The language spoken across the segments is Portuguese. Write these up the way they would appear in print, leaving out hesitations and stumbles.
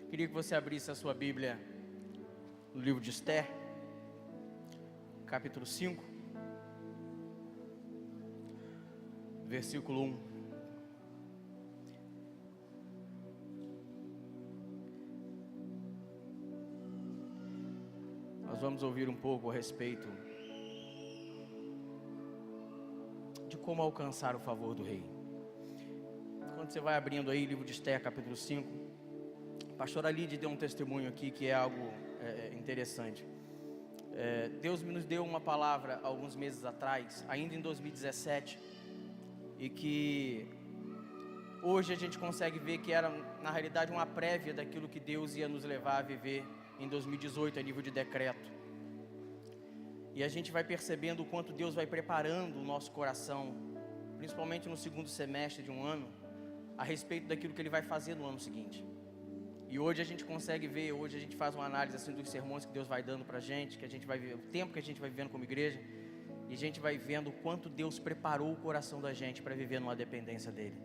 Queria que você abrisse a sua Bíblia no livro de Esther, capítulo 5, versículo 1. Nós vamos ouvir um pouco a respeito de como alcançar o favor do rei. Quando você vai abrindo aí o livro de Esther, capítulo 5, a pastora Lídia deu um testemunho aqui que é algo interessante. Deus nos deu uma palavra alguns meses atrás, ainda em 2017, e que hoje a gente consegue ver que era na realidade uma prévia daquilo que Deus ia nos levar a viver em 2018 a nível de decreto. E a gente vai percebendo o quanto Deus vai preparando o nosso coração, principalmente no segundo semestre de um ano, a respeito daquilo que Ele vai fazer no ano seguinte. E hoje a gente consegue ver, hoje a gente faz uma análise assim dos sermões que Deus vai dando pra gente, que a gente vai ver, o tempo que a gente vai vivendo como igreja, e a gente vai vendo o quanto Deus preparou o coração da gente para viver numa dependência dEle.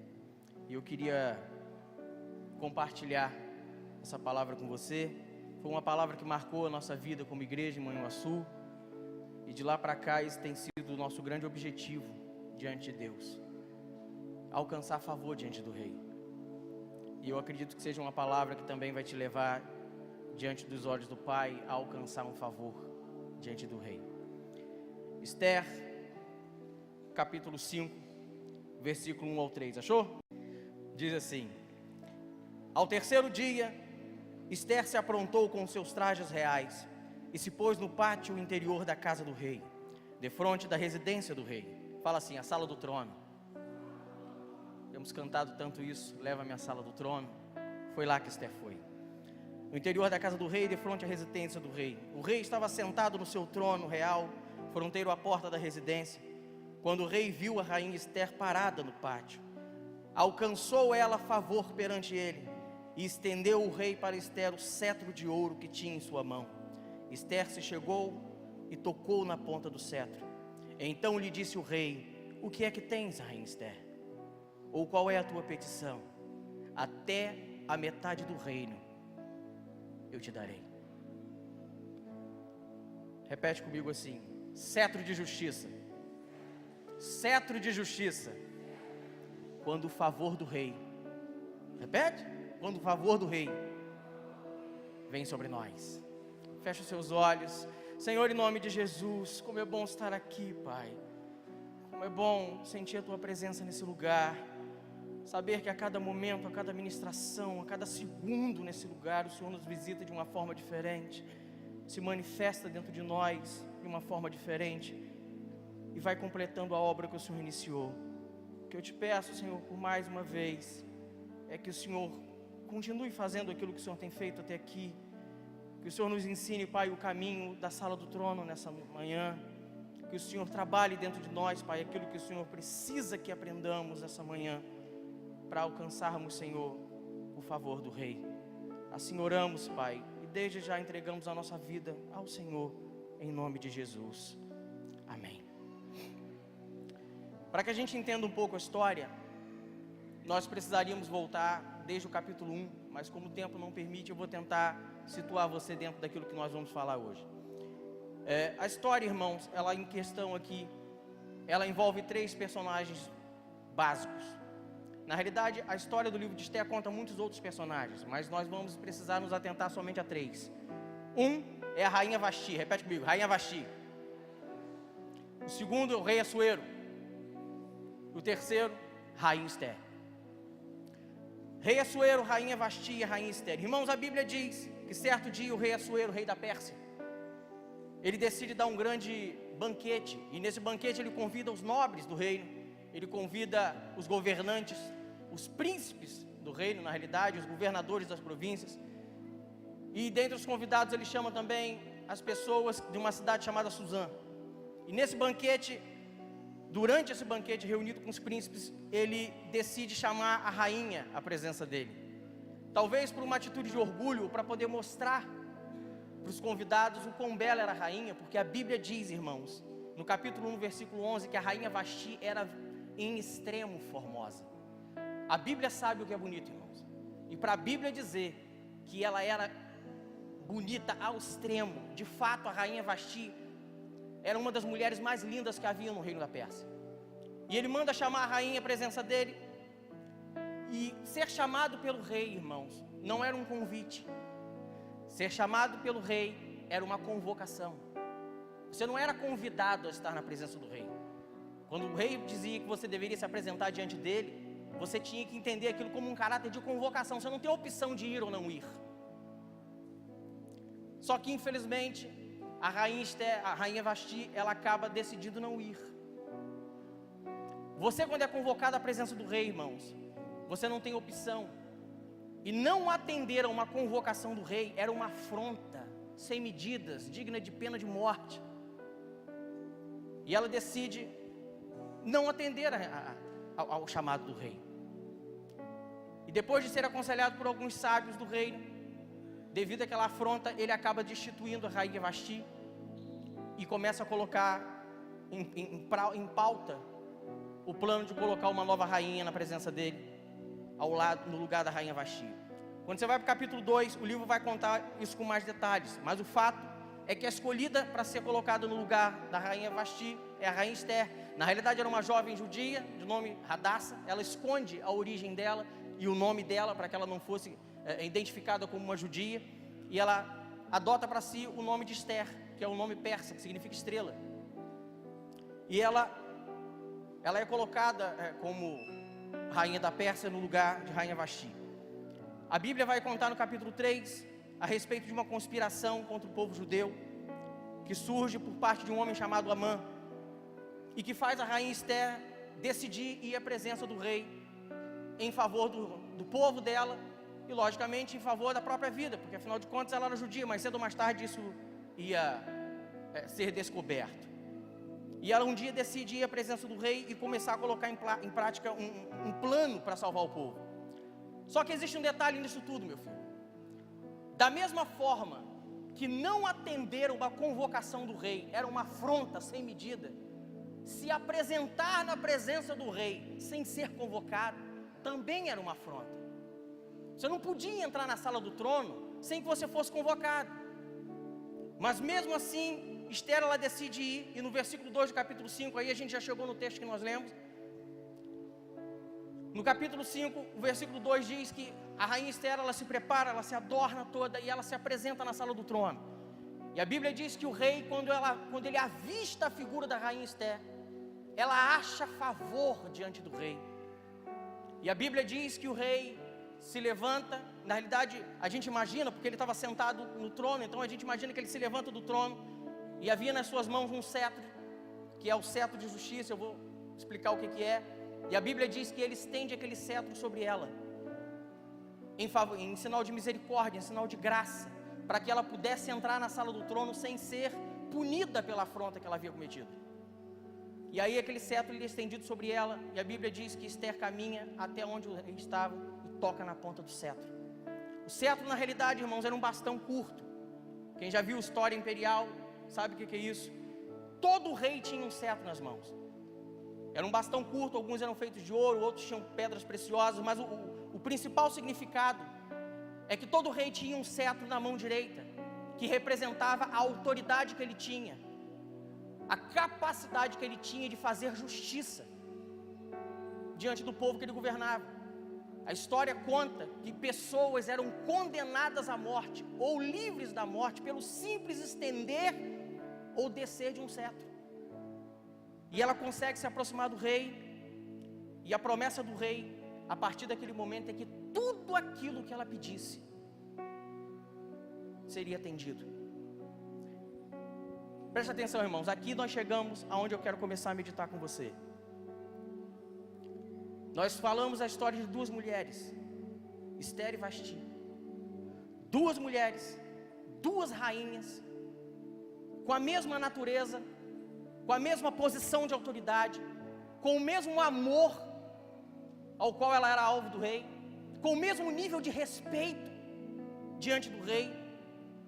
E eu queria compartilhar essa palavra com você. Foi uma palavra que marcou a nossa vida como igreja em Manhuaçu, e de lá para cá esse tem sido o nosso grande objetivo diante de Deus: alcançar favor diante do Rei. E eu acredito que seja uma palavra que também vai te levar diante dos olhos do Pai a alcançar um favor diante do Rei. Esther, capítulo 5, versículo 1 ao 3, achou? Diz assim: ao terceiro dia, Esther se aprontou com seus trajes reais e se pôs no pátio interior da casa do rei, defronte da residência do rei. Fala assim, a sala do trono. Temos cantado tanto isso, leva-me à sala do trono. Foi lá que Esther foi. No interior da casa do rei, defronte à residência do rei. O rei estava sentado no seu trono real, fronteiro à porta da residência, quando o rei viu a rainha Esther parada no pátio. Alcançou ela favor perante ele, e estendeu o rei para Esther o cetro de ouro que tinha em sua mão. Esther se chegou e tocou na ponta do cetro. Então lhe disse o rei: o que é que tens, rainha Esther? Ou qual é a tua petição? Até a metade do reino eu te darei. Repete comigo assim: cetro de justiça. Cetro de justiça. Quando o favor do rei, repete, quando o favor do rei vem sobre nós. Feche os seus olhos. Senhor, em nome de Jesus, como é bom estar aqui, Pai. Como é bom sentir a Tua presença nesse lugar. Saber que a cada momento, a cada ministração, a cada segundo nesse lugar, o Senhor nos visita de uma forma diferente, se manifesta dentro de nós de uma forma diferente e vai completando a obra que o Senhor iniciou. O que eu te peço, Senhor, por mais uma vez, é que o Senhor continue fazendo aquilo que o Senhor tem feito até aqui. Que o Senhor nos ensine, Pai, o caminho da sala do trono nessa manhã. Que o Senhor trabalhe dentro de nós, Pai, aquilo que o Senhor precisa que aprendamos essa manhã, para alcançarmos, Senhor, o favor do Rei. Assim oramos, Pai, e desde já entregamos a nossa vida ao Senhor, em nome de Jesus. Amém. Para que a gente entenda um pouco a história, nós precisaríamos voltar desde o capítulo 1, mas como o tempo não permite, eu vou tentar situar você dentro daquilo que nós vamos falar hoje. A história, irmãos, ela em questão aqui, ela envolve 3 personagens básicos. Na realidade, a história do livro de Esther conta muitos outros personagens, mas nós vamos precisar nos atentar somente a 3. Um é a rainha Vasti, repete comigo, rainha Vasti. O segundo é o rei Assuero. O terceiro, rainha Esther. Rei Assuero, rainha Vasti e rainha Esther. Irmãos, a Bíblia diz que certo dia o rei Assuero, rei da Pérsia, ele decide dar um grande banquete, e nesse banquete ele convida os nobres do reino, ele convida os governantes, os príncipes do reino, na realidade, os governadores das províncias, e dentre os convidados ele chama também as pessoas de uma cidade chamada Suzã. E nesse banquete, durante esse banquete reunido com os príncipes, ele decide chamar a rainha à presença dele. Talvez por uma atitude de orgulho, para poder mostrar para os convidados o quão bela era a rainha, porque a Bíblia diz, irmãos, no capítulo 1, versículo 11, que a rainha Vasti era em extremo formosa. A Bíblia sabe o que é bonito, irmãos. E para a Bíblia dizer que ela era bonita ao extremo. De fato, a rainha Vasti era uma das mulheres mais lindas que havia no reino da Pérsia. E ele manda chamar a rainha à presença dele. E ser chamado pelo rei, irmãos, não era um convite. Ser chamado pelo rei era uma convocação. Você não era convidado a estar na presença do rei. Quando o rei dizia que você deveria se apresentar diante dele, você tinha que entender aquilo como um caráter de convocação. Você não tem a opção de ir ou não ir. Só que infelizmente a rainha Vasti, ela acaba decidindo não ir. Você, quando é convocado à presença do rei, irmãos, você não tem opção. E não atender a uma convocação do rei era uma afronta sem medidas, digna de pena de morte. E ela decide não atender ao chamado do rei. E depois de ser aconselhado por alguns sábios do reino, devido àquela afronta, ele acaba destituindo a rainha Vasti e começa a colocar em pauta o plano de colocar uma nova rainha na presença dele, no lugar da rainha Vasti. Quando você vai para o capítulo 2, o livro vai contar isso com mais detalhes, mas o fato é que a escolhida para ser colocada no lugar da rainha Vasti é a rainha Esther. Na realidade era uma jovem judia, de nome Hadassa. Ela esconde a origem dela e o nome dela, para que ela não fosse identificada como uma judia, e ela adota para si o nome de Esther, que é um nome persa, que significa estrela. E ela é colocada como rainha da Pérsia no lugar de rainha Vasti. A Bíblia vai contar no capítulo 3 a respeito de uma conspiração contra o povo judeu, que surge por parte de um homem chamado Amã, e que faz a rainha Esther decidir ir à presença do rei em favor do povo dela e logicamente em favor da própria vida, porque afinal de contas ela era judia, mas cedo ou mais tarde isso ia ser descoberto. E ela um dia decide ir à presença do rei e começar a colocar em prática um plano para salvar o povo. Só que existe um detalhe nisso tudo, meu filho. Da mesma forma que não atender uma convocação do rei era uma afronta sem medida, se apresentar na presença do rei sem ser convocado também era uma afronta. Você não podia entrar na sala do trono sem que você fosse convocado. Mas mesmo assim, Esther, ela decide ir, e no versículo 2 do capítulo 5, aí a gente já chegou no texto que nós lemos. No capítulo 5, o versículo 2 diz que a rainha Esther, ela se prepara, ela se adorna toda e ela se apresenta na sala do trono. E a Bíblia diz que o rei, quando ele avista a figura da rainha Esther, ela acha favor diante do rei. E a Bíblia diz que o rei se levanta. Na realidade, a gente imagina, porque ele estava sentado no trono, então a gente imagina que ele se levanta do trono, e havia nas suas mãos um cetro, que é o cetro de justiça. Eu vou explicar o que é. E a Bíblia diz que ele estende aquele cetro sobre ela, em sinal de misericórdia, em sinal de graça, para que ela pudesse entrar na sala do trono sem ser punida pela afronta que ela havia cometido. E aí aquele cetro ele é estendido sobre ela, e a Bíblia diz que Esther caminha até onde o rei estava e toca na ponta do cetro. O cetro, na realidade, irmãos, era um bastão curto. Quem já viu história imperial sabe o que é isso. Todo rei tinha um cetro nas mãos. Era um bastão curto, alguns eram feitos de ouro, outros tinham pedras preciosas, mas o principal significado é que todo rei tinha um cetro na mão direita, que representava a autoridade que ele tinha, a capacidade que ele tinha de fazer justiça diante do povo que ele governava. A história conta que pessoas eram condenadas à morte ou livres da morte pelo simples estender ou descer de um cetro. E ela consegue se aproximar do rei, e a promessa do rei, a partir daquele momento, é que tudo aquilo que ela pedisse seria atendido. Preste atenção, irmãos, aqui nós chegamos aonde eu quero começar a meditar com você. Nós falamos a história de duas mulheres, Esther e Vasti. Duas mulheres, duas rainhas, com a mesma natureza, com a mesma posição de autoridade, com o mesmo amor ao qual ela era alvo do rei, com o mesmo nível de respeito diante do rei,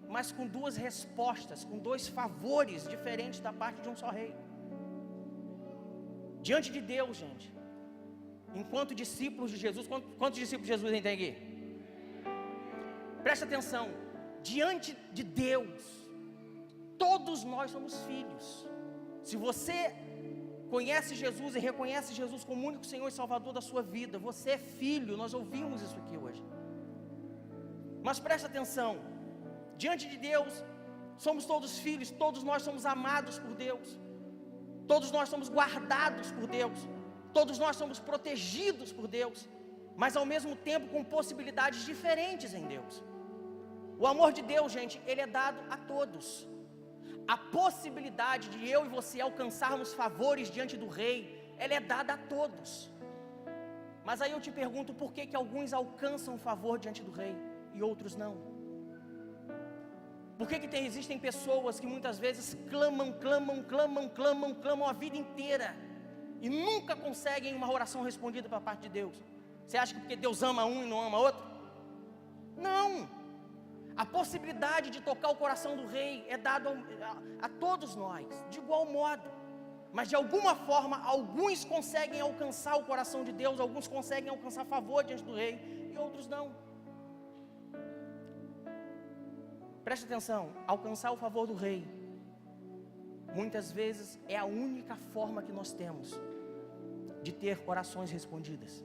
mas com duas respostas, com dois favores diferentes da parte de um só rei. Diante de Deus, gente, enquanto discípulos de Jesus, quantos discípulos de Jesus tem aqui? Preste atenção, diante de Deus, todos nós somos filhos. Se você conhece Jesus e reconhece Jesus como o único Senhor e Salvador da sua vida, você é filho. Nós ouvimos isso aqui hoje. Mas preste atenção, diante de Deus, somos todos filhos, todos nós somos amados por Deus, todos nós somos guardados por Deus, todos nós somos protegidos por Deus, mas ao mesmo tempo com possibilidades diferentes em Deus. O amor de Deus, gente, ele é dado a todos. A possibilidade de eu e você alcançarmos favores diante do Rei, ela é dada a todos. Mas aí eu te pergunto, por que alguns alcançam favor diante do Rei e outros não? Por que existem pessoas que muitas vezes clamam a vida inteira e nunca conseguem uma oração respondida da parte de Deus? Você acha que porque Deus ama um e não ama outro? Não! A possibilidade de tocar o coração do Rei é dada a todos nós, de igual modo. Mas de alguma forma, alguns conseguem alcançar o coração de Deus, alguns conseguem alcançar favor diante do Rei e outros não. Preste atenção, alcançar o favor do Rei, muitas vezes é a única forma que nós temos de ter orações respondidas.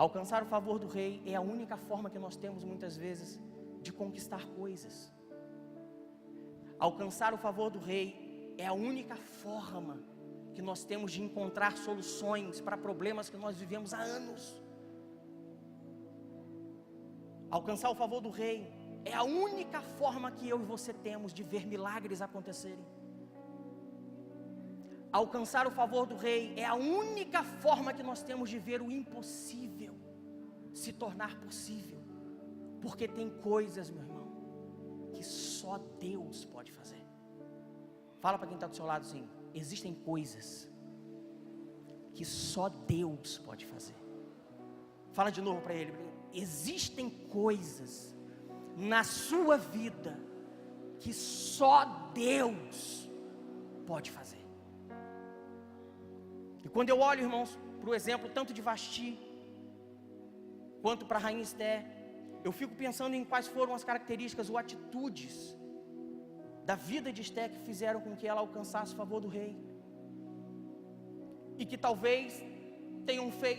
Alcançar o favor do Rei é a única forma que nós temos muitas vezes de conquistar coisas. Alcançar o favor do Rei é a única forma que nós temos de encontrar soluções para problemas que nós vivemos há anos. Alcançar o favor do Rei é a única forma que eu e você temos de ver milagres acontecerem. Alcançar o favor do Rei é a única forma que nós temos de ver o impossível se tornar possível. Porque tem coisas, meu irmão, que só Deus pode fazer. Fala para quem está do seu lado assim: existem coisas que só Deus pode fazer. Fala de novo para ele: existem coisas na sua vida que só Deus pode fazer. E quando eu olho, irmãos, para o exemplo tanto de Vasti quanto para a rainha Esther, eu fico pensando em quais foram as características ou atitudes da vida de Esther que fizeram com que ela alcançasse o favor do rei, e que talvez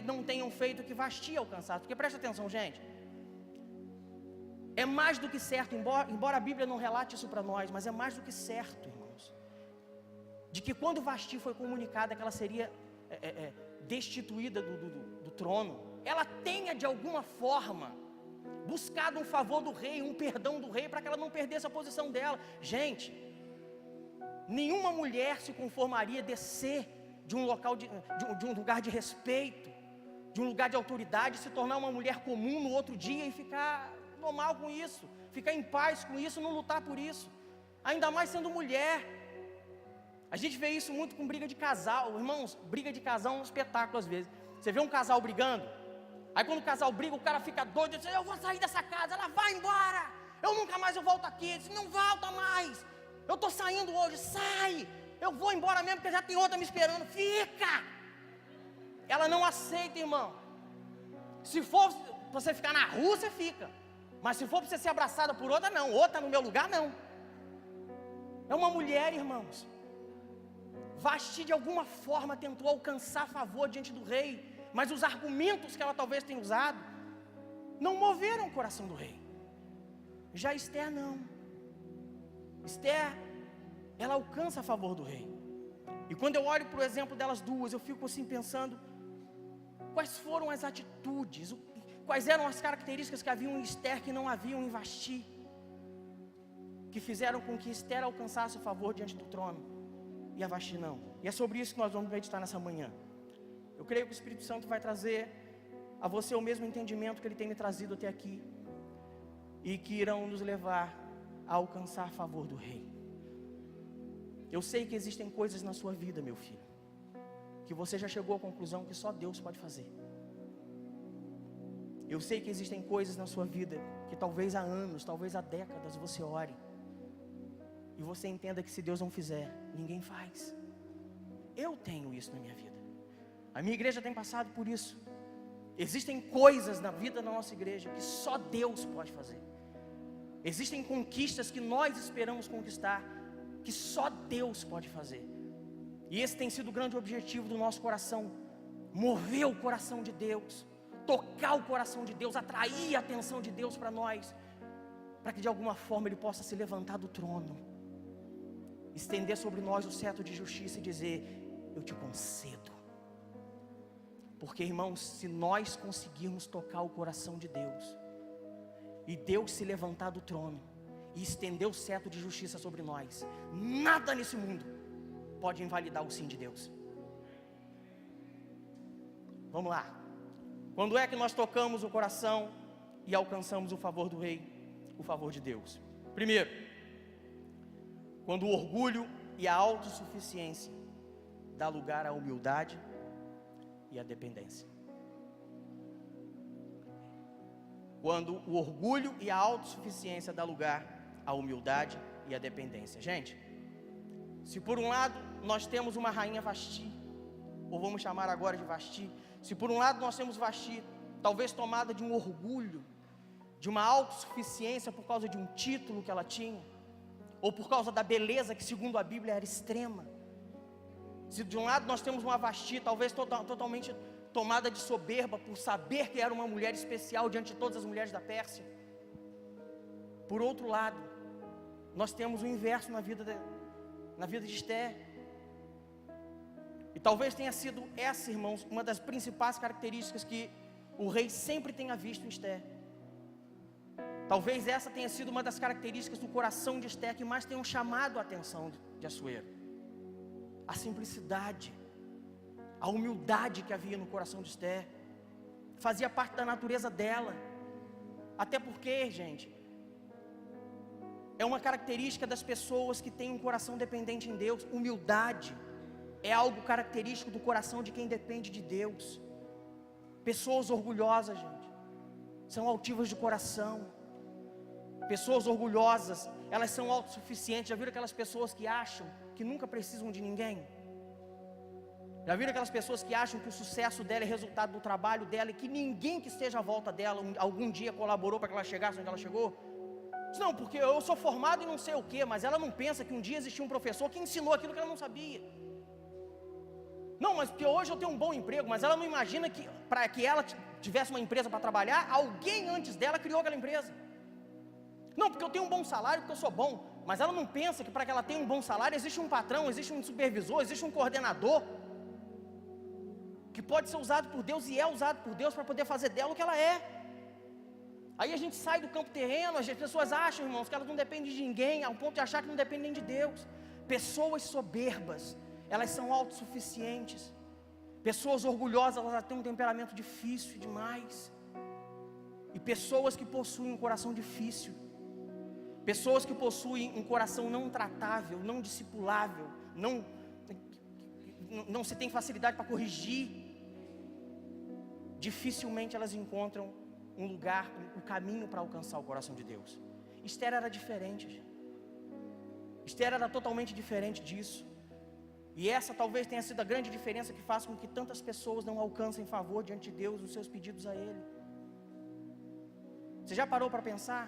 não tenham feito o que Vasti alcançasse. Porque presta atenção, gente, é mais do que certo, embora a Bíblia não relate isso para nós, mas é mais do que certo, irmãos, de que quando Vasti foi comunicada que ela seria destituída do trono, ela tenha de alguma forma buscado um favor do rei, um perdão do rei, para que ela não perdesse a posição dela. Gente, nenhuma mulher se conformaria descer de um local de um lugar de respeito, de um lugar de autoridade, se tornar uma mulher comum no outro dia e ficar normal com isso, ficar em paz com isso, não lutar por isso, ainda mais sendo mulher. A gente vê isso muito com briga de casal, irmãos. Briga de casal é um espetáculo às vezes. Você vê um casal brigando, aí quando o casal briga, o cara fica doido, diz: eu vou sair dessa casa. Ela: vai embora, eu nunca mais eu volto aqui. Ele diz: não volta mais, eu estou saindo hoje. Sai, eu vou embora mesmo, porque já tem outra me esperando. Fica. Ela não aceita, irmão. Se for para você ficar na rua, você fica, mas se for para você ser abraçada por outra, não. Outra no meu lugar, não. É uma mulher, irmãos. Vasti de alguma forma tentou alcançar favor diante do rei, mas os argumentos que ela talvez tenha usado não moveram o coração do rei. Já Esther não. Esther, ela alcança a favor do rei. E quando eu olho para o exemplo delas duas, eu fico assim pensando: quais foram as atitudes, quais eram as características que haviam em Esther que não haviam em Vasti, que fizeram com que Esther alcançasse o favor diante do trono e a Vasti não. E é sobre isso que nós vamos meditar nessa manhã. Eu creio que o Espírito Santo vai trazer a você o mesmo entendimento que Ele tem me trazido até aqui, e que irão nos levar a alcançar a favor do Rei. Eu sei que existem coisas na sua vida, meu filho, que você já chegou à conclusão que só Deus pode fazer. Eu sei que existem coisas na sua vida que talvez há anos, talvez há décadas você ore e você entenda que se Deus não fizer, ninguém faz. Eu tenho isso na minha vida. A minha igreja tem passado por isso. Existem coisas na vida da nossa igreja que só Deus pode fazer. Existem conquistas que nós esperamos conquistar, que só Deus pode fazer. E esse tem sido o grande objetivo do nosso coração: mover o coração de Deus, tocar o coração de Deus, atrair a atenção de Deus para nós, para que de alguma forma Ele possa se levantar do trono, estender sobre nós o cetro de justiça e dizer: eu te concedo. Porque, irmãos, se nós conseguirmos tocar o coração de Deus, e Deus se levantar do trono e estender o cetro de justiça sobre nós, nada nesse mundo pode invalidar o sim de Deus. Vamos lá. Quando é que nós tocamos o coração e alcançamos o favor do rei, o favor de Deus? Primeiro, quando o orgulho e a autossuficiência dá lugar à humildade e à dependência. Quando o orgulho e a autossuficiência dá lugar à humildade e à dependência. Gente, se por um lado nós temos uma rainha Vasti, ou vamos chamar agora de Vasti, se por um lado nós temos Vasti, talvez tomada de um orgulho, de uma autossuficiência por causa de um título que ela tinha, ou por causa da beleza que segundo a Bíblia era extrema. Se de um lado nós temos uma Vasti, talvez totalmente tomada de soberba, por saber que era uma mulher especial diante de todas as mulheres da Pérsia. Por outro lado, nós temos o inverso na vida de Esther. E talvez tenha sido essa, irmãos, uma das principais características que o rei sempre tenha visto em Esther. Talvez essa tenha sido uma das características do coração de Esther que mais tenham chamado a atenção de Assuero. A simplicidade, a humildade que havia no coração de Esther, fazia parte da natureza dela. Até porque, gente, é uma característica das pessoas que têm um coração dependente em Deus. Humildade é algo característico do coração de quem depende de Deus. Pessoas orgulhosas, gente, são altivas de coração. Pessoas orgulhosas, elas são autossuficientes. Já viram aquelas pessoas que acham que nunca precisam de ninguém? Já viram aquelas pessoas que acham que o sucesso dela é resultado do trabalho dela e que ninguém que esteja à volta dela algum dia colaborou para que ela chegasse onde ela chegou? Não, porque eu sou formado em não sei o que, mas ela não pensa que um dia existiu um professor que ensinou aquilo que ela não sabia. Não, mas porque hoje eu tenho um bom emprego, mas ela não imagina que para que ela tivesse uma empresa para trabalhar, alguém antes dela criou aquela empresa. Não, porque eu tenho um bom salário, porque eu sou bom, mas ela não pensa que para que ela tenha um bom salário existe um patrão, existe um supervisor, existe um coordenador que pode ser usado por Deus e é usado por Deus para poder fazer dela o que ela é. Aí a gente sai do campo terreno, as pessoas acham, irmãos, que elas não dependem de ninguém, ao ponto de achar que não dependem de Deus. Pessoas soberbas, elas são autossuficientes. Pessoas orgulhosas, elas têm um temperamento difícil demais. E pessoas que possuem um coração difícil, pessoas que possuem um coração não tratável, não discipulável, não se tem facilidade para corrigir, dificilmente elas encontram um lugar, um caminho para alcançar o coração de Deus. Esther era diferente, gente. Esther era totalmente diferente disso. E essa talvez tenha sido a grande diferença que faz com que tantas pessoas não alcancem favor diante de Deus nos seus pedidos a Ele. Você já parou para pensar?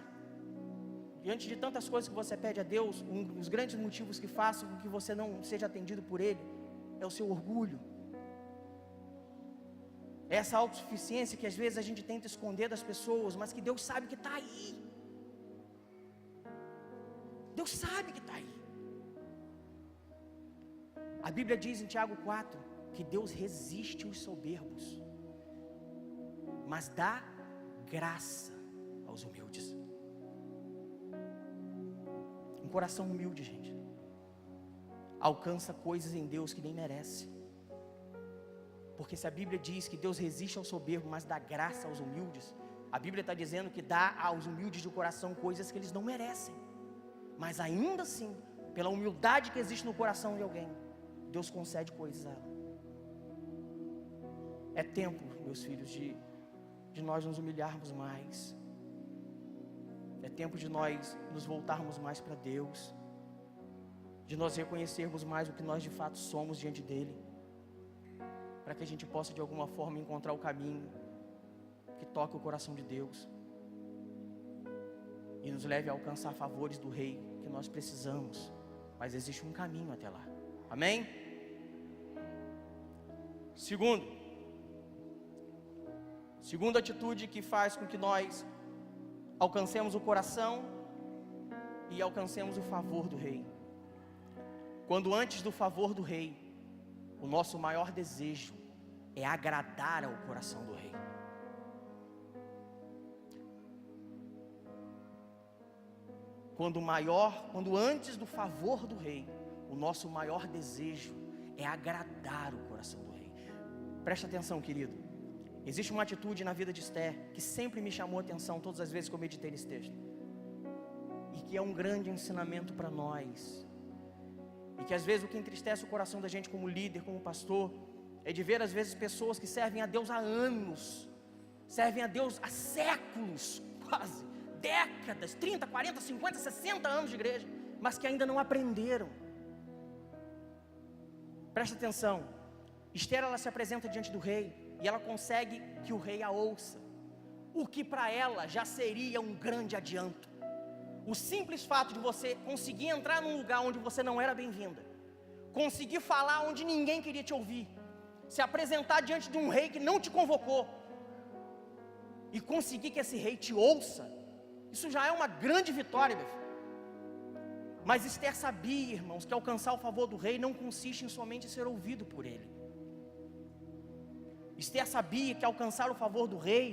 Diante de tantas coisas que você pede a Deus, um dos grandes motivos que façam com que você não seja atendido por Ele é o seu orgulho. É essa autossuficiência que às vezes a gente tenta esconder das pessoas, mas que Deus sabe que está aí. Deus sabe que está aí. A Bíblia diz em Tiago 4 que Deus resiste os soberbos, mas dá graça aos humildes. Um coração humilde, gente, alcança coisas em Deus que nem merece. Porque se a Bíblia diz que Deus resiste ao soberbo, mas dá graça aos humildes, a Bíblia está dizendo que dá aos humildes de coração coisas que eles não merecem. Mas ainda assim, pela humildade que existe no coração de alguém, Deus concede coisas a ela. É tempo, meus filhos, de nós nos humilharmos mais. É tempo de nós nos voltarmos mais para Deus, de nós reconhecermos mais o que nós de fato somos diante dEle, para que a gente possa de alguma forma encontrar o caminho que toque o coração de Deus e nos leve a alcançar favores do Rei que nós precisamos, mas existe um caminho até lá. Amém? Segunda atitude que faz com que nós alcancemos o coração e alcancemos o favor do Rei. Quando antes do favor do Rei, o nosso maior desejo é agradar ao coração do Rei. Quando antes do favor do Rei, o nosso maior desejo é agradar o coração do Rei. Presta atenção, querido. Existe uma atitude na vida de Esther que sempre me chamou a atenção todas as vezes que eu meditei nesse texto, e que é um grande ensinamento para nós, e que às vezes o que entristece o coração da gente como líder, como pastor, é de ver às vezes pessoas que servem a Deus há anos, servem a Deus há séculos, quase décadas, 30, 40, 50, 60 anos de igreja, mas que ainda não aprenderam. Presta atenção. Esther, ela se apresenta diante do rei e ela consegue que o rei a ouça, o que para ela já seria um grande adianto. O simples fato de você conseguir entrar num lugar onde você não era bem-vinda, conseguir falar onde ninguém queria te ouvir, se apresentar diante de um rei que não te convocou e conseguir que esse rei te ouça, isso já é uma grande vitória, meu filho. Mas Esther sabia, irmãos, que alcançar o favor do rei não consiste em somente ser ouvido por ele. Esther sabia que alcançar o favor do rei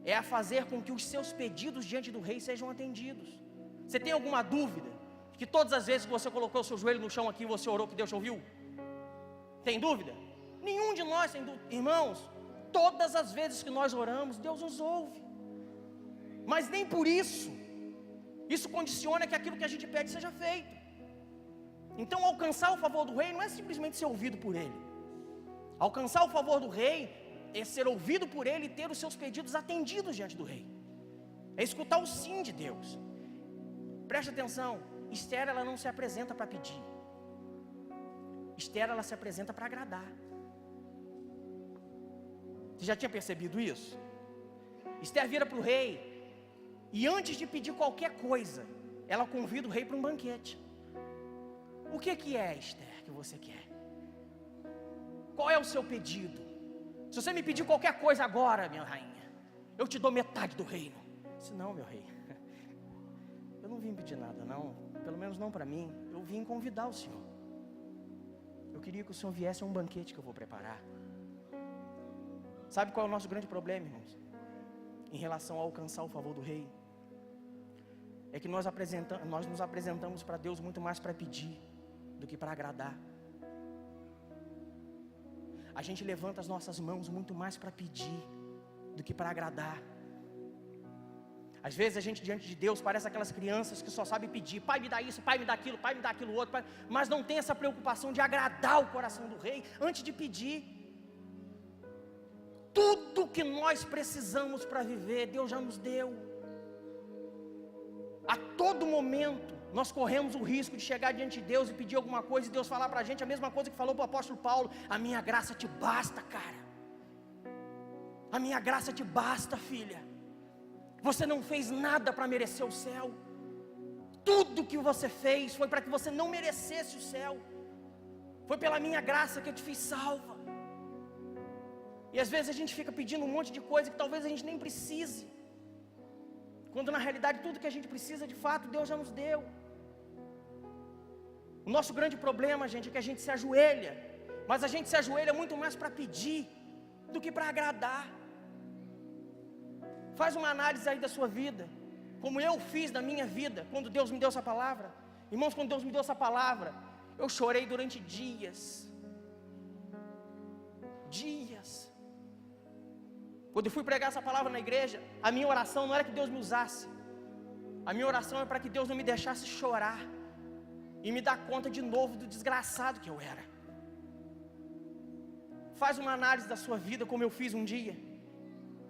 é a fazer com que os seus pedidos diante do rei sejam atendidos. Você tem alguma dúvida de que todas as vezes que você colocou o seu joelho no chão aqui, você orou que Deus te ouviu? Tem dúvida? Nenhum de nós tem dúvida. Irmãos, todas as vezes que nós oramos, Deus nos ouve. Mas nem por isso condiciona que aquilo que a gente pede seja feito. Então alcançar o favor do rei não é simplesmente ser ouvido por ele. Alcançar o favor do rei é ser ouvido por ele e ter os seus pedidos atendidos diante do rei. É escutar o sim de Deus. Preste atenção, Esther, ela não se apresenta para pedir. Esther, ela se apresenta para agradar. Você já tinha percebido isso? Esther vira para o rei e antes de pedir qualquer coisa, ela convida o rei para um banquete. O que é, Esther, que você quer? Qual é o seu pedido? Se você me pedir qualquer coisa agora, minha rainha, eu te dou metade do reino. Eu disse, não, meu rei, eu não vim pedir nada não, pelo menos não para mim. Eu vim convidar o senhor. Eu queria que o senhor viesse a um banquete que eu vou preparar. Sabe qual é o nosso grande problema, irmãos? Em relação a alcançar o favor do rei, é que nós nos apresentamos para Deus muito mais para pedir do que para agradar. A gente levanta as nossas mãos muito mais para pedir do que para agradar. Às vezes a gente diante de Deus parece aquelas crianças que só sabem pedir: pai me dá isso, pai me dá aquilo, pai me dá aquilo outro, pai... mas não tem essa preocupação de agradar o coração do rei antes de pedir. Tudo que nós precisamos para viver, Deus já nos deu. A todo momento nós corremos o risco de chegar diante de Deus e pedir alguma coisa e Deus falar para a gente a mesma coisa que falou para o apóstolo Paulo: a minha graça te basta, cara. A minha graça te basta, filha. Você não fez nada para merecer o céu. Tudo que você fez foi para que você não merecesse o céu. Foi pela minha graça que eu te fiz salva. E às vezes a gente fica pedindo um monte de coisa que talvez a gente nem precise, quando na realidade tudo que a gente precisa de fato Deus já nos deu. O nosso grande problema, gente, é que a gente se ajoelha, mas a gente se ajoelha muito mais para pedir do que para agradar. Faz uma análise aí da sua vida, como eu fiz na minha vida, quando Deus me deu essa palavra. Irmãos, quando Deus me deu essa palavra, eu chorei durante dias. Quando eu fui pregar essa palavra na igreja, a minha oração não era que Deus me usasse. A minha oração é para que Deus não me deixasse chorar e me dar conta de novo do desgraçado que eu era. Faz uma análise da sua vida, como eu fiz um dia.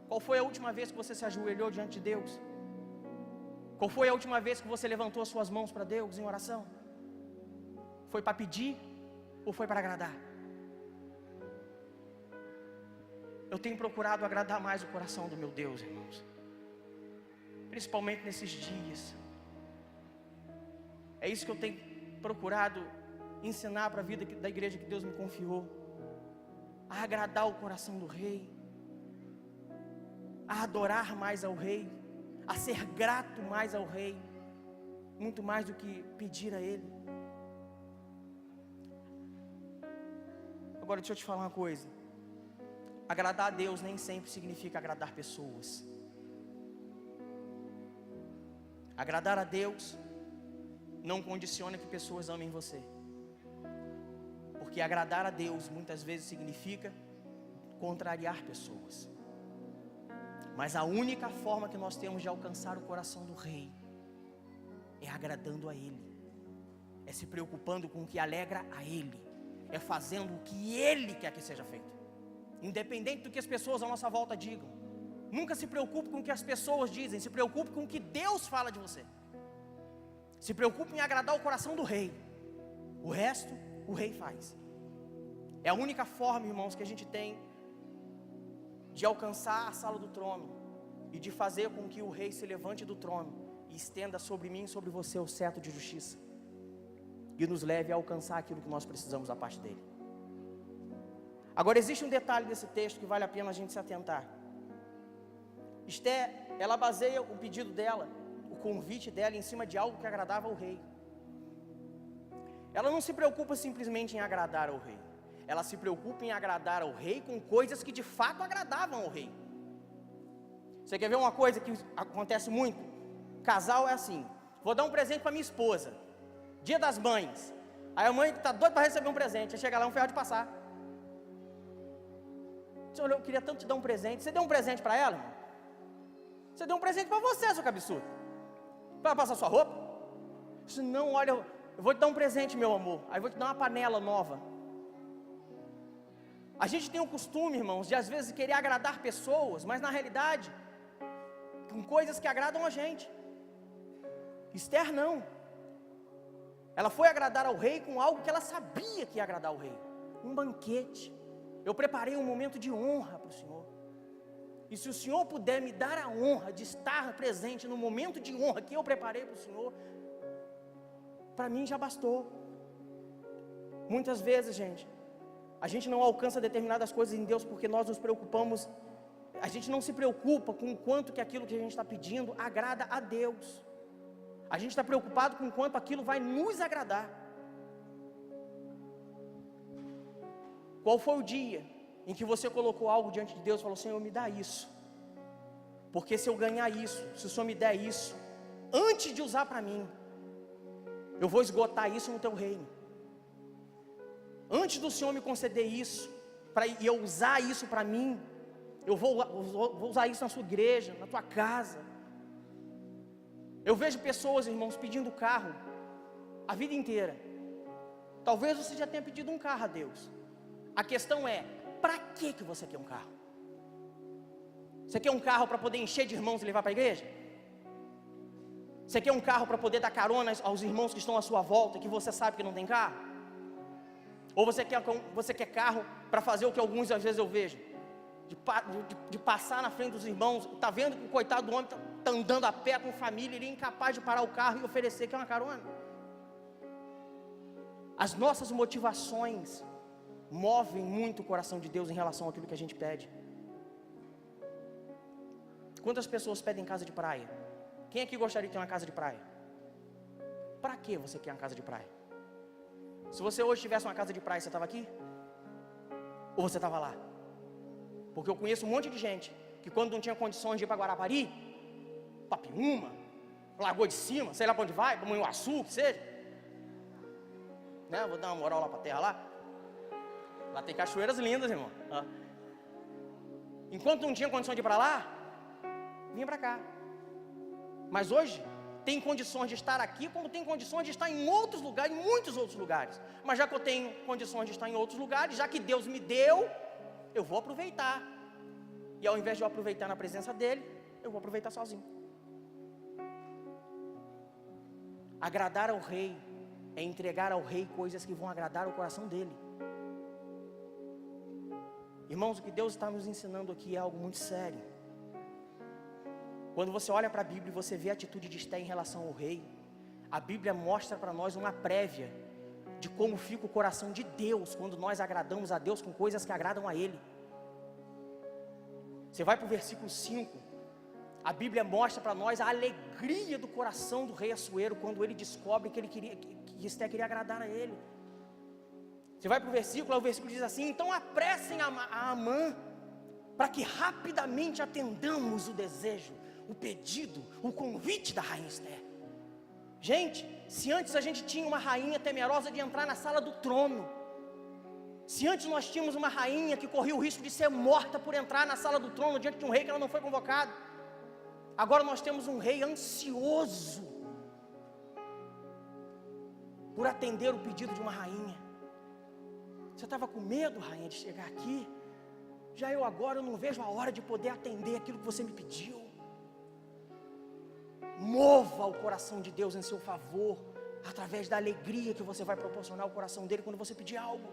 Qual foi a última vez que você se ajoelhou diante de Deus? Qual foi a última vez que você levantou as suas mãos para Deus em oração? Foi para pedir ou foi para agradar? Eu tenho procurado agradar mais o coração do meu Deus, irmãos. Principalmente nesses dias. É isso que eu tenho procurado ensinar para a vida da igreja que Deus me confiou. A agradar o coração do Rei. A adorar mais ao Rei. A ser grato mais ao Rei. Muito mais do que pedir a Ele. Agora deixa eu te falar uma coisa. Agradar a Deus nem sempre significa agradar pessoas. Agradar a Deus não condiciona que pessoas amem você. Porque agradar a Deus muitas vezes significa contrariar pessoas. Mas a única forma que nós temos de alcançar o coração do Rei é agradando a Ele. É se preocupando com o que alegra a Ele. É fazendo o que Ele quer que seja feito. Independente do que as pessoas à nossa volta digam. Nunca se preocupe com o que as pessoas dizem. Se preocupe com o que Deus fala de você. Se preocupe em agradar o coração do Rei. O resto, o Rei faz. É a única forma, irmãos, que a gente tem de alcançar a sala do trono e de fazer com que o Rei se levante do trono e estenda sobre mim e sobre você o cetro de justiça e nos leve a alcançar aquilo que nós precisamos da parte dele. Agora existe um detalhe desse texto que vale a pena a gente se atentar. Esther, ela baseia o pedido dela, o convite dela em cima de algo que agradava ao rei. Ela não se preocupa simplesmente em agradar ao rei. Ela se preocupa em agradar ao rei com coisas que de fato agradavam ao rei. Você quer ver uma coisa que acontece muito? Casal é assim: vou dar um presente para minha esposa, Dia das Mães. Aí a mãe está doida para receber um presente. Aí chega lá, um ferro de passar. Senhor, eu queria tanto te dar um presente. Você deu um presente para ela, irmão? Você deu um presente para você, seu cabeçudo. Para passar sua roupa? Disse, não, olha, eu vou te dar um presente, meu amor. Aí eu vou te dar uma panela nova. A gente tem o costume, irmãos, de às vezes querer agradar pessoas, mas na realidade, com coisas que agradam a gente. Esther não. Ela foi agradar ao rei com algo que ela sabia que ia agradar ao rei. Um banquete. Eu preparei um momento de honra para o Senhor. E se o Senhor puder me dar a honra de estar presente no momento de honra que eu preparei para o Senhor, para mim já bastou. Muitas vezes, gente, a gente não alcança determinadas coisas em Deus porque nós nos preocupamos. A gente não se preocupa com o quanto que aquilo que a gente está pedindo agrada a Deus. A gente está preocupado com o quanto aquilo vai nos agradar. Qual foi o dia em que você colocou algo diante de Deus e falou, Senhor, me dá isso, porque se eu ganhar isso, se o Senhor me der isso, antes de usar para mim, eu vou esgotar isso no teu reino. Antes do Senhor me conceder isso, e eu usar isso para mim, eu vou usar isso na sua igreja, na tua casa. Eu vejo pessoas, irmãos, pedindo carro a vida inteira. Talvez você já tenha pedido um carro a Deus. A questão é, para que você quer um carro? Você quer um carro para poder encher de irmãos e levar para a igreja? Você quer um carro para poder dar carona aos irmãos que estão à sua volta, que você sabe que não tem carro? Ou você quer carro para fazer o que alguns às vezes eu vejo? De passar na frente dos irmãos, está vendo que o coitado do homem está andando a pé com família, ele é incapaz de parar o carro e oferecer que é uma carona. As nossas motivações movem muito o coração de Deus em relação àquilo que a gente pede. Quantas pessoas pedem casa de praia? Quem aqui gostaria de ter uma casa de praia? Para que você quer uma casa de praia? Se você hoje tivesse uma casa de praia, você estava aqui? Ou você estava lá? Porque eu conheço um monte de gente que quando não tinha condições de ir para Guarapari, Papiúma, Lagoa de Cima, sei lá para onde vai, para Manhuaçu, que seja, né? Vou dar uma moral lá para a terra lá. Lá tem cachoeiras lindas, irmão. Enquanto não tinha condição de ir para lá, vinha para cá. Mas hoje tem condições de estar aqui, como tem condições de estar em outros lugares, em muitos outros lugares. Mas já que eu tenho condições de estar em outros lugares, já que Deus me deu, eu vou aproveitar. E ao invés de eu aproveitar na presença dele, eu vou aproveitar sozinho. Agradar ao rei é entregar ao rei coisas que vão agradar o coração dele. Irmãos, o que Deus está nos ensinando aqui é algo muito sério. Quando você olha para a Bíblia e você vê a atitude de Esté em relação ao rei, a Bíblia mostra para nós uma prévia de como fica o coração de Deus quando nós agradamos a Deus com coisas que agradam a Ele. Você vai para o versículo 5, a Bíblia mostra para nós a alegria do coração do rei Assuero quando ele descobre que Esté queria agradar a ele. Você vai para o versículo diz assim: então apressem a Amã, para que rapidamente atendamos o desejo, o pedido, o convite da rainha Esté. Gente, se antes a gente tinha uma rainha temerosa de entrar na sala do trono, se antes nós tínhamos uma rainha que corria o risco de ser morta por entrar na sala do trono diante de um rei que ela não foi convocado, agora nós temos um rei ansioso por atender o pedido de uma rainha. Você estava com medo, rainha, de chegar aqui? Já eu agora não vejo a hora de poder atender aquilo que você me pediu. Mova o coração de Deus em seu favor, através da alegria que você vai proporcionar ao coração dele quando você pedir algo.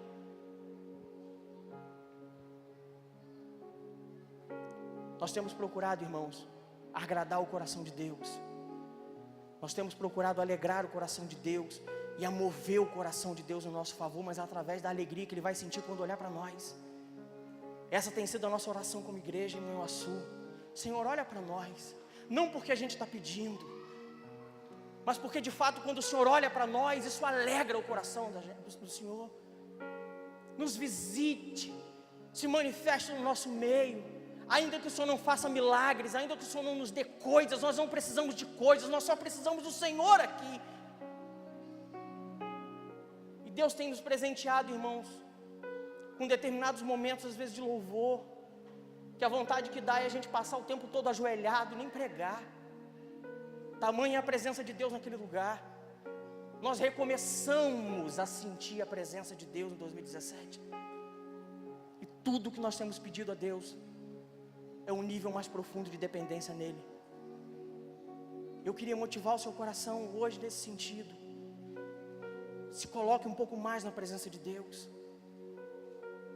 Nós temos procurado, irmãos, agradar o coração de Deus. Nós temos procurado alegrar o coração de Deus e a mover o coração de Deus no nosso favor, mas através da alegria que Ele vai sentir quando olhar para nós. Essa tem sido a nossa oração como igreja em Manhuaçu. Senhor, olha para nós, não porque a gente está pedindo, mas porque de fato quando o Senhor olha para nós, isso alegra o coração do Senhor. Nos visite, se manifeste no nosso meio. Ainda que o Senhor não faça milagres, ainda que o Senhor não nos dê coisas, nós não precisamos de coisas, nós só precisamos do Senhor aqui. E Deus tem nos presenteado, irmãos, com determinados momentos, às vezes de louvor, que a vontade que dá é a gente passar o tempo todo ajoelhado, nem pregar. Tamanha é a presença de Deus naquele lugar. Nós recomeçamos a sentir a presença de Deus em 2017. E tudo que nós temos pedido a Deus é um nível mais profundo de dependência nele. Eu queria motivar o seu coração hoje nesse sentido. Se coloque um pouco mais na presença de Deus.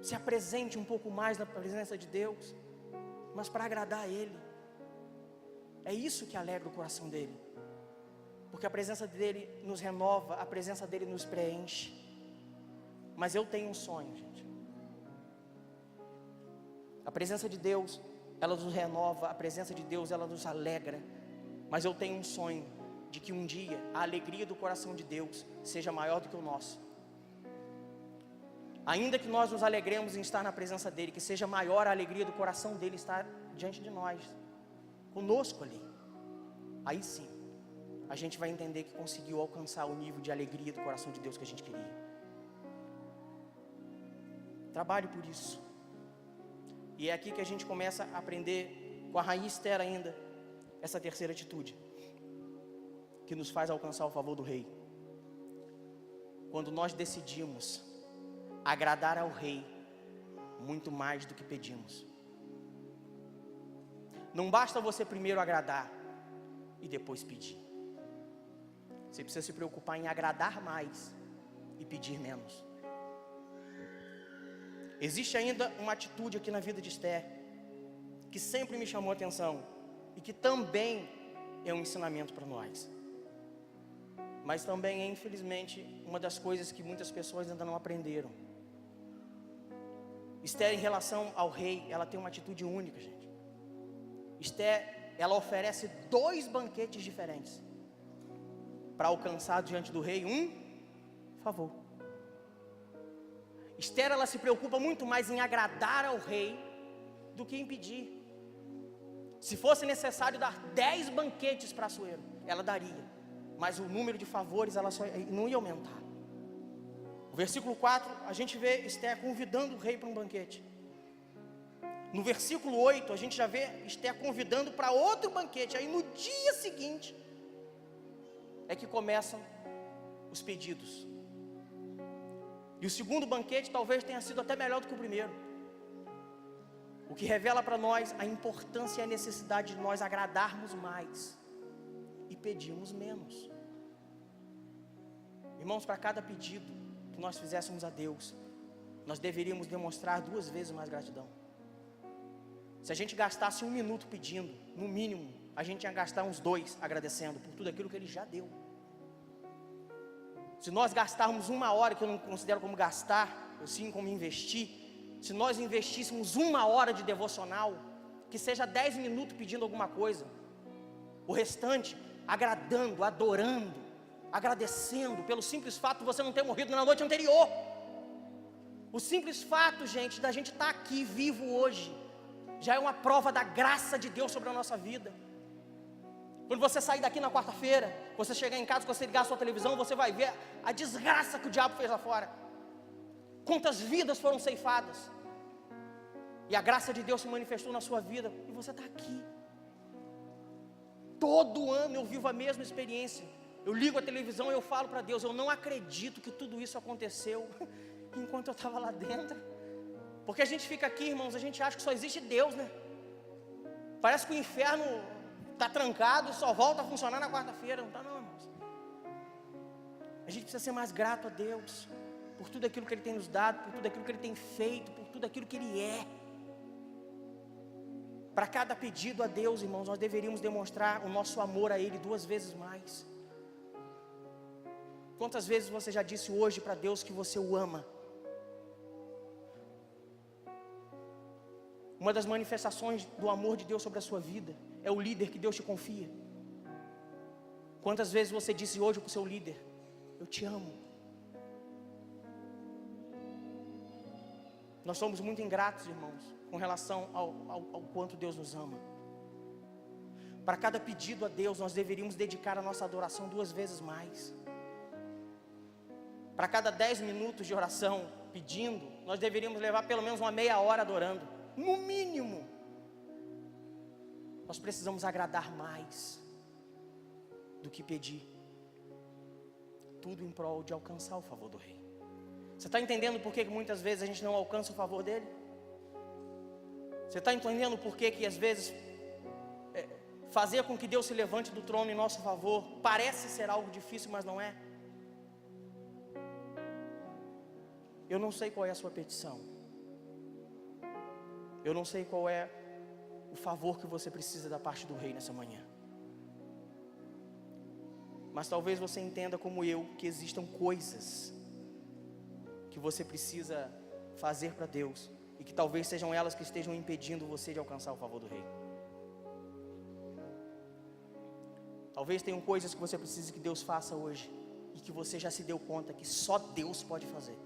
Se apresente um pouco mais na presença de Deus, mas para agradar a Ele. É isso que alegra o coração dele. Porque a presença dele nos renova, a presença dele nos preenche. Mas eu tenho um sonho, gente. A presença de Deus, ela nos renova, a presença de Deus, ela nos alegra. Mas eu tenho um sonho de que um dia a alegria do coração de Deus seja maior do que o nosso. Ainda que nós nos alegremos em estar na presença dele, que seja maior a alegria do coração dele estar diante de nós, conosco ali. Aí sim, a gente vai entender que conseguiu alcançar o nível de alegria do coração de Deus que a gente queria. Trabalhe por isso. E é aqui que a gente começa a aprender com a rainha Esther ainda, essa terceira atitude, que nos faz alcançar o favor do rei. Quando nós decidimos agradar ao rei muito mais do que pedimos. Não basta você primeiro agradar e depois pedir. Você precisa se preocupar em agradar mais e pedir menos. Existe ainda uma atitude aqui na vida de Esther que sempre me chamou a atenção e que também é um ensinamento para nós. Mas também é, infelizmente, uma das coisas que muitas pessoas ainda não aprenderam. Esther, em relação ao rei, ela tem uma atitude única, gente. Esther, ela oferece 2 banquetes diferentes para alcançar diante do rei um favor. Esther, ela se preocupa muito mais em agradar ao rei do que em pedir. Se fosse necessário dar 10 banquetes para Assuero, ela daria, mas o número de favores ela só não ia aumentar. No versículo 4, a gente vê Esther convidando o rei para um banquete. No versículo 8, a gente já vê Esther convidando para outro banquete. Aí no dia seguinte, é que começam os pedidos. E o segundo banquete talvez tenha sido até melhor do que o primeiro. O que revela para nós a importância e a necessidade de nós agradarmos mais e pedirmos menos. Irmãos, para cada pedido que nós fizéssemos a Deus, nós deveríamos demonstrar 2 vezes mais gratidão. Se a gente gastasse 1 minuto pedindo, no mínimo, a gente ia gastar uns 2 agradecendo por tudo aquilo que Ele já deu. Se nós gastarmos 1 hora, que eu não considero como gastar, eu sim como investir, se nós investíssemos 1 hora de devocional, que seja 10 minutos pedindo alguma coisa, o restante agradando, adorando, agradecendo pelo simples fato de você não ter morrido na noite anterior. O simples fato, gente, da gente estar aqui vivo hoje, já é uma prova da graça de Deus sobre a nossa vida. Quando você sair daqui na quarta-feira, você chegar em casa, você ligar a sua televisão, você vai ver a desgraça que o diabo fez lá fora. Quantas vidas foram ceifadas. E a graça de Deus se manifestou na sua vida, e você está aqui. Todo ano eu vivo a mesma experiência. Eu ligo a televisão e eu falo para Deus, eu não acredito que tudo isso aconteceu enquanto eu estava lá dentro. Porque a gente fica aqui, irmãos, a gente acha que só existe Deus, né? Parece que o inferno está trancado e só volta a funcionar na quarta-feira. Não está não, irmãos. A gente precisa ser mais grato a Deus por tudo aquilo que Ele tem nos dado, por tudo aquilo que Ele tem feito, por tudo aquilo que Ele é. Para cada pedido a Deus, irmãos, nós deveríamos demonstrar o nosso amor a Ele 2 vezes mais. Quantas vezes você já disse hoje para Deus que você o ama? Uma das manifestações do amor de Deus sobre a sua vida é o líder que Deus te confia. Quantas vezes você disse hoje para o seu líder, eu te amo? Nós somos muito ingratos, irmãos, com relação ao quanto Deus nos ama. Para cada pedido a Deus, nós deveríamos dedicar a nossa adoração 2 vezes mais. Para cada 10 minutos de oração pedindo, nós deveríamos levar pelo menos uma meia hora adorando. No mínimo. Nós precisamos agradar mais do que pedir. Tudo em prol de alcançar o favor do Rei. Você está entendendo por que muitas vezes a gente não alcança o favor dele? Você está entendendo por que às vezes fazer com que Deus se levante do trono em nosso favor parece ser algo difícil, mas não é? Eu não sei qual é a sua petição. Eu não sei qual é o favor que você precisa da parte do Rei nessa manhã. Mas talvez você entenda como eu que existam coisas que você precisa fazer para Deus e que talvez sejam elas que estejam impedindo você de alcançar o favor do Rei. Talvez tenham coisas que você precisa que Deus faça hoje e que você já se deu conta que só Deus pode fazer.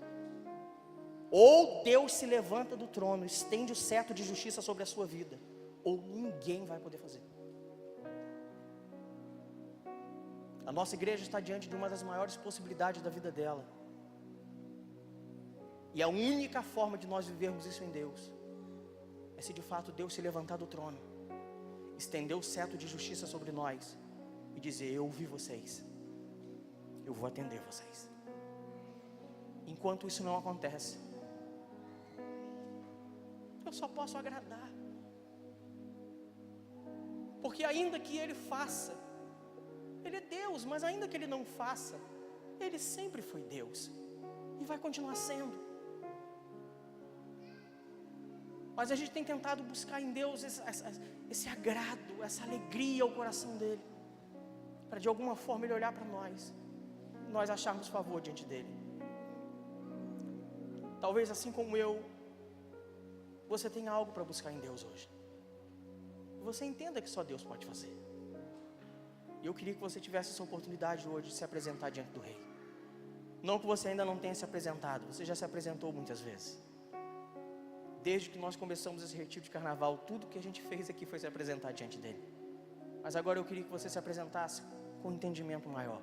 Ou Deus se levanta do trono, estende o cetro de justiça sobre a sua vida, ou ninguém vai poder fazer. A nossa igreja está diante de uma das maiores possibilidades da vida dela. E a única forma de nós vivermos isso em Deus é se de fato Deus se levantar do trono, estender o cetro de justiça sobre nós e dizer, eu ouvi vocês, eu vou atender vocês. Enquanto isso não acontece, eu só posso agradar. Porque ainda que Ele faça, Ele é Deus, mas ainda que Ele não faça, Ele sempre foi Deus e vai continuar sendo. Mas a gente tem tentado buscar em Deus esse agrado, essa alegria ao coração dEle, para de alguma forma Ele olhar para nós acharmos favor diante dEle. Talvez assim como eu, você tenha algo para buscar em Deus hoje. Você entenda que só Deus pode fazer. E eu queria que você tivesse essa oportunidade hoje de se apresentar diante do Rei. Não que você ainda não tenha se apresentado, você já se apresentou muitas vezes. Desde que nós começamos esse retiro de carnaval, tudo que a gente fez aqui foi se apresentar diante dele. Mas agora eu queria que você se apresentasse com um entendimento maior.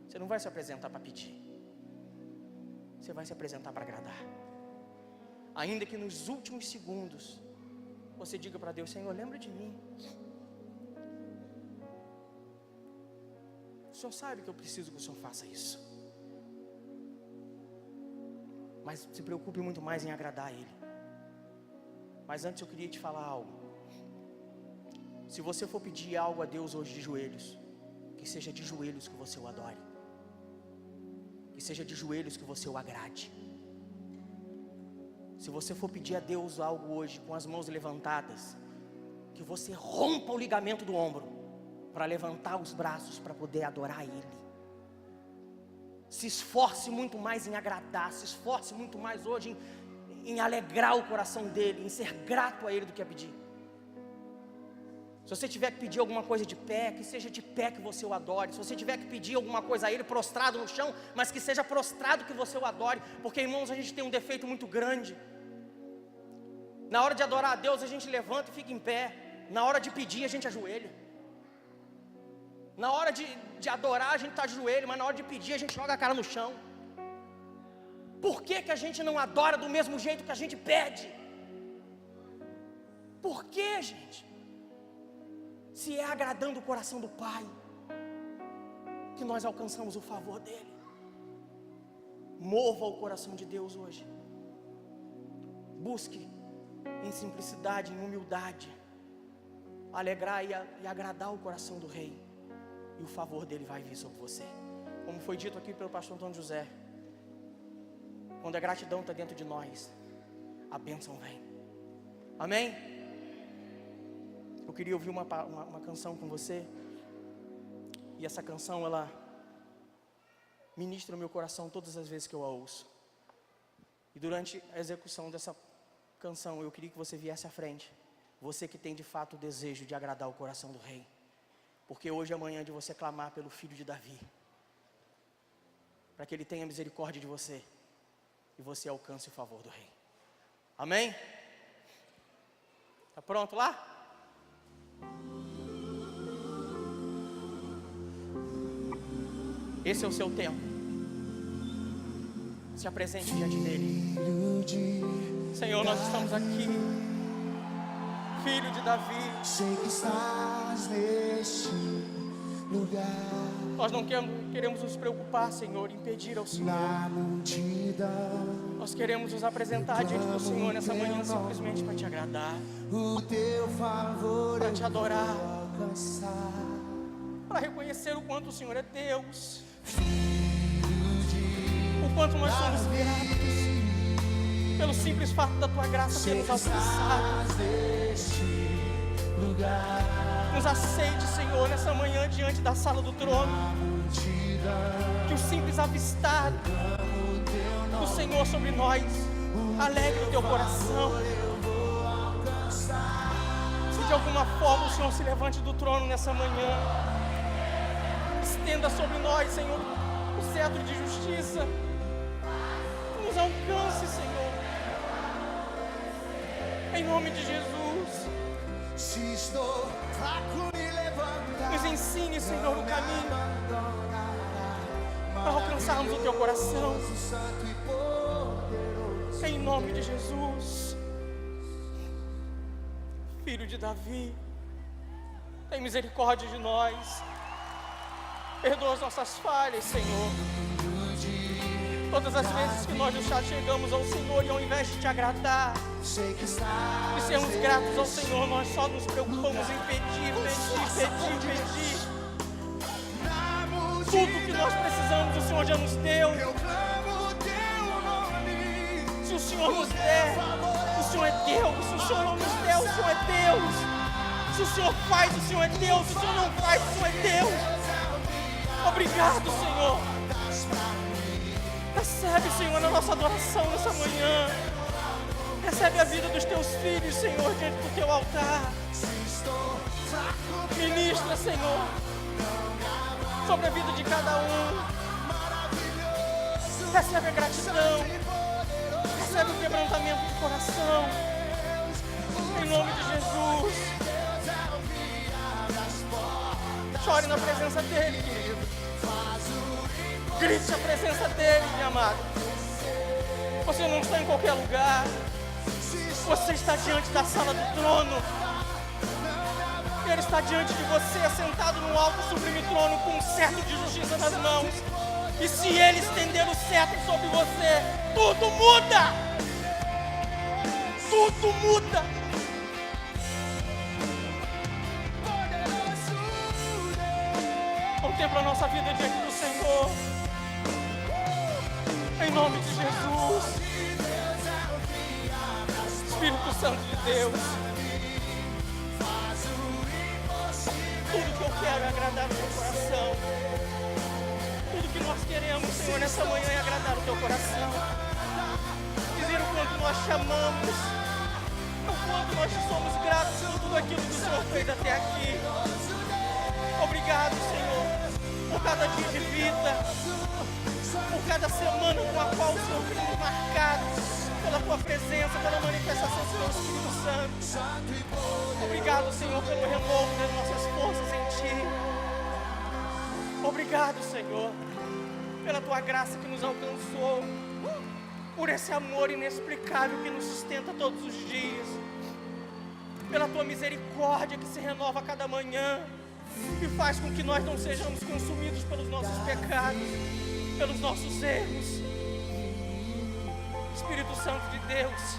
Você não vai se apresentar para pedir. Você vai se apresentar para agradar. Ainda que nos últimos segundos você diga para Deus, Senhor, lembra de mim. O Senhor sabe que eu preciso que o Senhor faça isso. Mas se preocupe muito mais em agradar a Ele. Mas antes eu queria te falar algo. Se você for pedir algo a Deus hoje de joelhos, que seja de joelhos que você o adore. Que seja de joelhos que você o agrade. Se você for pedir a Deus algo hoje com as mãos levantadas, que você rompa o ligamento do ombro para levantar os braços para poder adorar Ele. Se esforce muito mais em agradar, se esforce muito mais hoje em alegrar o coração dEle, em ser grato a Ele do que a pedir. Se você tiver que pedir alguma coisa de pé, que seja de pé que você o adore. Se você tiver que pedir alguma coisa a Ele prostrado no chão, mas que seja prostrado que você o adore. Porque, irmãos, a gente tem um defeito muito grande. Na hora de adorar a Deus, a gente levanta e fica em pé. Na hora de pedir, a gente ajoelha. Na hora de adorar, a gente está de joelho, mas na hora de pedir, a gente joga a cara no chão. Por que a gente não adora do mesmo jeito que a gente pede? Por que, gente? Se é agradando o coração do Pai que nós alcançamos o favor dEle. Mova o coração de Deus hoje. Busque em simplicidade, em humildade, alegrar e agradar o coração do Rei, e o favor dEle vai vir sobre você. Como foi dito aqui pelo pastor Antônio José, quando a gratidão está dentro de nós, a bênção vem. Amém? Eu queria ouvir uma canção com você, e essa canção, ela ministra o meu coração todas as vezes que eu a ouço. E durante a execução dessa canção, eu queria que você viesse à frente, você que tem de fato o desejo de agradar o coração do Rei, porque hoje é amanhã de você clamar pelo filho de Davi, para que Ele tenha misericórdia de você, e você alcance o favor do Rei. Amém? Está pronto lá? Esse é o seu tempo. Se apresente diante dEle. Senhor, nós estamos aqui, filho de Davi. Sei que estás neste lugar. Nós não queremos nos preocupar, Senhor, em pedir ao Senhor. Na multidão, Nós queremos nos apresentar diante do Senhor nessa manhã simplesmente para te agradar, o teu favor para te adorar, alcançar. para reconhecer o quanto o Senhor é Deus, o quanto nós somos gratos pelo simples fato da tua graça ter nos alcançado. Nos aceite, Senhor, nessa manhã diante da sala do trono. Que o simples avistar do Senhor sobre nós alegre o teu coração. Se de alguma forma o Senhor se levante do trono nessa manhã, estenda sobre nós, Senhor, o cetro de justiça. Nos alcance, Senhor, em nome de Jesus. Se estou fraco, me levanta. Nos ensine, Senhor, o caminho para alcançarmos o teu coração, Santo e poderoso. em nome de Jesus. Filho de Davi, tem misericórdia de nós, perdoa as nossas falhas, Senhor. Todas as vezes que nós nos chegamos ao Senhor e ao invés de te agradar, Sei que de estás sermos gratos ao Senhor, nós só nos preocupamos em pedir. na multidão. Tudo que nós precisamos, o Senhor já nos deu. Eu clamo o teu nome. Se o Senhor nos der, o Senhor é Deus. Se o Senhor não nos der, o Senhor é Deus. Se o Senhor faz, o Senhor é Deus. Se o Senhor não faz, o Senhor é Deus. Obrigado, Senhor. Recebe, Senhor, a nossa adoração nessa manhã. Recebe a vida dos teus filhos, Senhor, diante do teu altar. Ministra, Senhor, sobre a vida de cada um. Recebe a gratidão. Recebe o quebrantamento de coração. Em nome de Jesus. Chore na presença dEle, querido. Grite a presença dEle, minha amada. Você não está em qualquer lugar. Você está diante da sala do trono. Ele está diante de você, sentado no alto e sublime trono, com um cetro de justiça nas mãos. E se Ele estender o cetro sobre você, tudo muda. Tudo muda. Contempla a nossa vida diante do Senhor. Em nome de Jesus. Espírito Santo de Deus, tudo que eu quero é agradar o teu coração. Tudo que nós queremos, Senhor, nessa manhã é agradar o teu coração. Dizer o quanto nós te amamos, o quanto nós te somos gratos por tudo aquilo que o Senhor fez até aqui. Obrigado, Senhor, por cada dia de vida, por cada semana com a qual o Senhor tem nos marcado pela tua presença, pela manifestação do teu Espírito Santo. Obrigado, Senhor, pelo renovo das nossas forças em ti. Obrigado, Senhor, pela tua graça que nos alcançou, por esse amor inexplicável que nos sustenta todos os dias, pela tua misericórdia que se renova a cada manhã e faz com que nós não sejamos consumidos pelos nossos pecados, pelos nossos erros. Espírito Santo de Deus,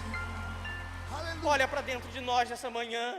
olha para dentro de nós nessa manhã.